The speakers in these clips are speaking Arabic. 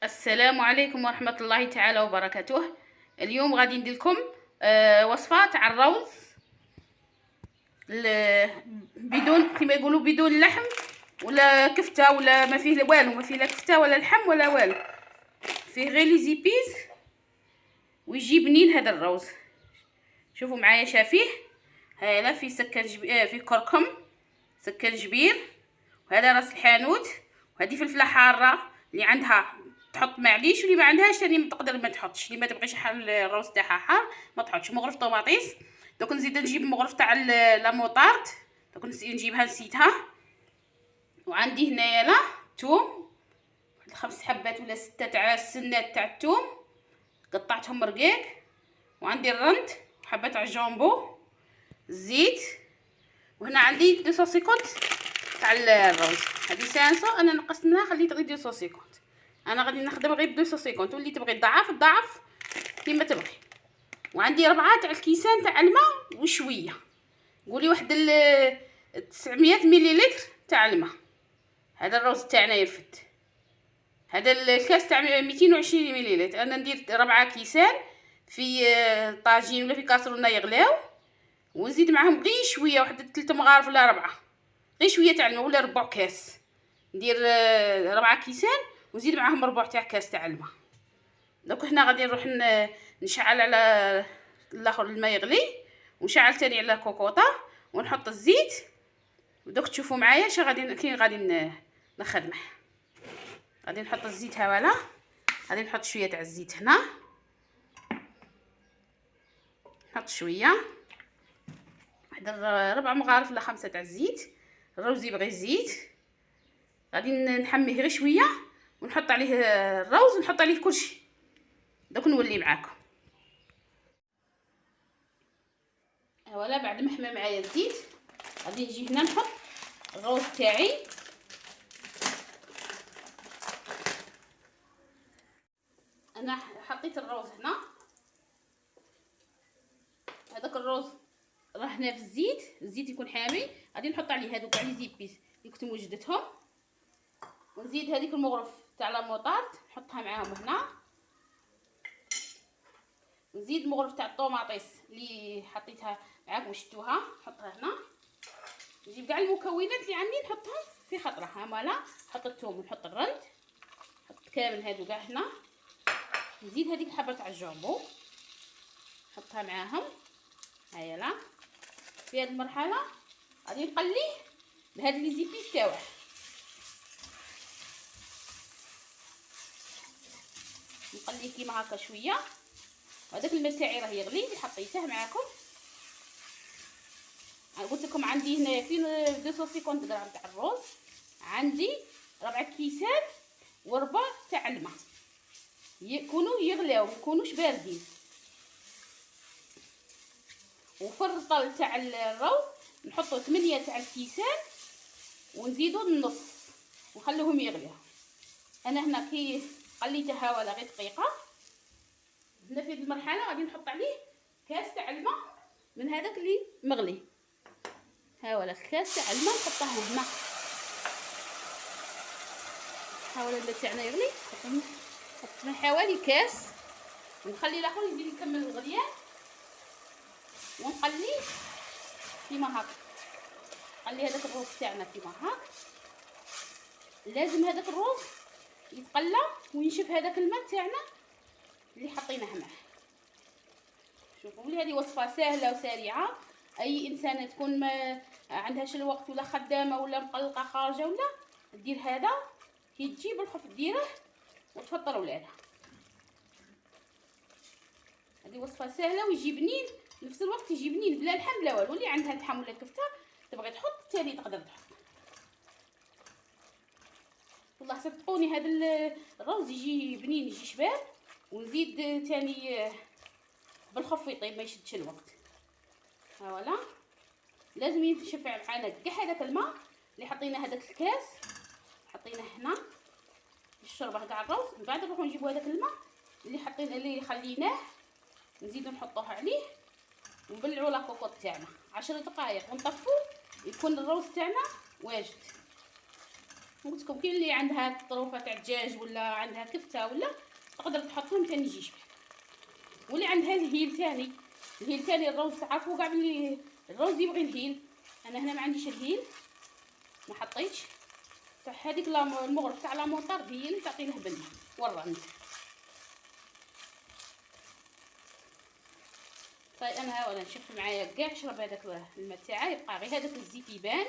السلام عليكم ورحمة الله تعالى وبركاته. اليوم غادي ندير لكم وصفة تاع الروز بدون كما يقولوا بدون لحم ولا كفتة ولا ما فيه والو، ما فيه لا كفتة ولا لحم ولا والو، فيه غير لي زيبيز ويجي بنين هذا الروز. شوفوا معايا شافيه، هذا فيه فيه كركم، سكرجبير، وهذا راس الحانوت، وهذه فلفله حاره اللي عندها تحط معليش، واللي ما عندهاش ثاني تقدر ما تحطش، اللي ما تبغيش الروز تاعها حار ما تحطش. مغرف طوماطيس، دوك نزيد نجيب مغرف تاع لا موطارد، دوك نجيبها نسيتها. وعندي هنايا لا توم، واحد 5 حبات ولا 6 تاع السنات تاع التوم قطعتهم رقيق، وعندي الرند حبات تاع الجامبو، الزيت، وهنا عندي 250 تاع الروز. هذه سانسو انا نقصت منها خليت غير 250. انا غادي نخدم غير 250، واللي تبغي تضعف كيما تبغي. وعندي 4 تاع الكيسان تاع الماء وشويه، قولي واحد 900 مليلتر تاع الماء. هذا الروز تاعنا يرفد. هذا الكاس تاع 220 مليلتر، انا ندير 4 كيسان في طاجين ولا في كاسرونه يغلاو، ونزيد معاهم غير شويه، واحد 3 مغارف ولا 4، غير شويه تاع الماء ولا ربع كاس. ندير 4 كيسان ونزيد معاهم ربع تاع كاس تاع الماء. دوك هنا غادي نروح نشعل على الاخر الماء يغلي، ونشعل تاني على كوكوطه، ونحط الزيت. ودوك تشوفوا معايا اش غادي نخدمه. غادي نحط الزيت هاولا، غادي نحط شويه تاع الزيت هنا، نحط شويه واحد 4 مغارف ولا 5 تاع الزيت. الروز يبغي الزيت، غادي نحميه غير شويه ونحط عليه الروز ونحط عليه كلشي. دوك نولي معاكم. اولا بعد ما حمى معايا الزيت غادي نجي هنا نحط الروز تاعي. انا حطيت الروز هنا، هذاك الروز راه هنا في الزيت يكون حامي. غادي نحط عليه هذوك على زيبيس اللي كنت وجدتهم، ونزيد هذيك المغرف تاع لا موطارد نحطها معاهم هنا، نزيد مغرف تاع الطوماطيس اللي حطيتها معاكم شفتوها نحطها هنا. نجيب كاع المكونات اللي عندي نحطهم في خطره. ها فوالا، نحط الثوم ونحط الرند، نحط كامل هادو كاع هنا. نزيد هذيك الحبه تاع الجامبو نحطها معاهم. هيا لا في هذه المرحله غادي نقليه بهاد لي زيبيس تاعه. نقليه كيما هكا شويه، وهذاك الماء تاعي راه يغلي اللي حطيته معاكم. انا قلت لكم عندي هنا فين 250 غرام تاع الروز، عندي 4 كيسان وربع تاع الماء، يكونوا يغلاو ما يكونوش باردين. وفي الرطل تاع الروز نحطوا 8 تاع الكيسان ونزيدوا النص ونخلوهم يغليو. انا هنا كي قليتها ولا غير دقيقه. هنا في هذه المرحله غادي نحط عليه كاس تاع الماء من هذاك اللي مغلي. ها ولا كاس تاع الماء نحطه هنا. حاول الماء تاعنا يغلي، نحط حوالي كاس، ونخلي الاخر يزيد يكمل الغليان، ونقليه كيما هكا. نقلي هذاك الروز تاعنا كيما هكا. لازم هذاك الروز يتقلى وينشف هذاك الماء تاعنا اللي حطيناه معاه. شوفوا بلي هذه وصفه سهله وسريعه، اي انسانه تكون ما عندهاش الوقت ولا خدامه ولا مقلقه خارجه ولا دير هذا، كي تجي بالخف ديره وتفطر ولادها. هذه وصفه سهله ويجي بنين في نفس الوقت، يجي بنين بلا لحم بلا والو. اللي عندها لحم ولا كفته تبغي تحط ثاني تقدر تحط. والله صدقوني هذا الروز يجي بنين يجي شباب. ونزيد ثاني بالخف يطيب ما يشدش الوقت. ها ولا لازم ينشفع معنا كاع هذاك الماء اللي حطينا، هذاك الكاس حطيناه هنا الشربه تاع الروز. من بعد نروحو نجيبو هذاك الماء اللي خليناه نزيدو نحطوه عليه، ونبلعو لا كوكوط تاعنا 10 دقائق ونطفو، يكون الروز تاعنا واجد. قلت لكم كاين اللي عندها طروفه تاع الدجاج ولا عندها كفته ولا تقدر تحطهم ثاني يجي شبه. واللي عندها الهيل ثاني، الهيل ثاني الروز تعرفوا كاع بلي الروز يبغي الهيل. انا هنا ما عنديش الهيل ما حطيتش، تاع هذيك المغرف تاع لا موطارد هي اللي تعطي له بنه والرند. طيب انا ها ولا نشوف معايا كاع شرب هذاك الماء تاعي، يبقى غير هذاك الزيت يبان.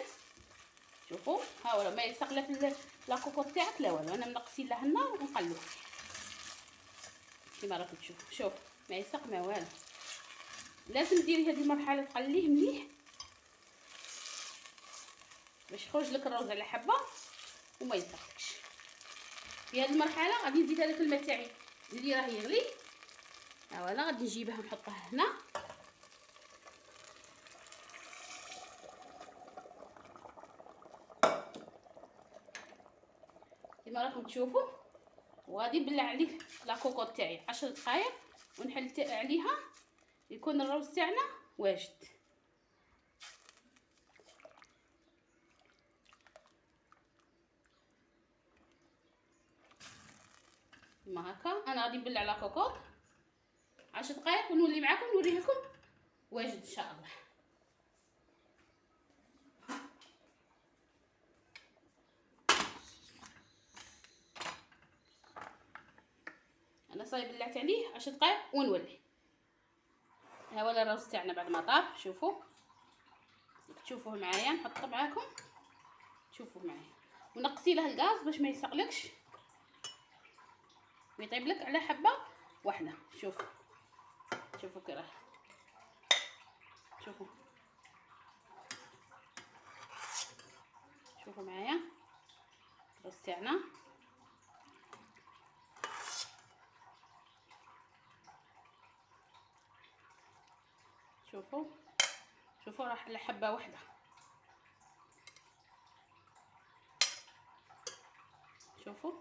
شوفوا ها ولا ما يلصق لا في لاكوكوط تاعك لا والو. انا منقصين له النار ونقلو كيما راكم تشوفوا. شوف ما يلصق ما والو. لازم ديري هذه المرحله تقليه مليح باش يخرج لك الروز على حبه وما يلصقش. في هذه المرحله غادي نزيد هذاك الماء تاعي اللي راه يغلي. ها ولا غادي نجيبه ونحطه هنا. كما راكم تشوفوا. وغادي نبلع عليه لاكوكوط تاعي 10 دقائق ونحل عليها يكون الروز تاعنا واجد. كما هكا انا غادي نبلع لاكوكوط 10 دقائق ونولي معكم نوريه لكم واجد ان شاء الله. انا صاي بلعت عليه 10 دقائق ونولي. ها هو الروز تاعنا بعد ما طاب. شوفوا تشوفوه معايا نحطه معاكم تشوفوه معايا. ونقصي له الغاز باش ما يسقلكش ويطيب لك على حبه واحده. شوفوا شوفوا كي راه شوفوا شوفوا معايا الروز تاعنا. شوفوا شوفوا راح على حبه واحده. شوفوا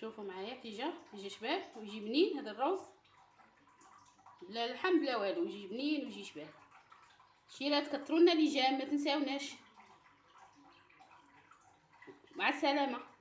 شوفوا معايا يجي شباب ويجي بنين. هذا الروز لا لحم بلا والو، يجي بنين ويجي شباب. شيرات كثروا لنا لي جام ما تنساوناش. مع السلامه.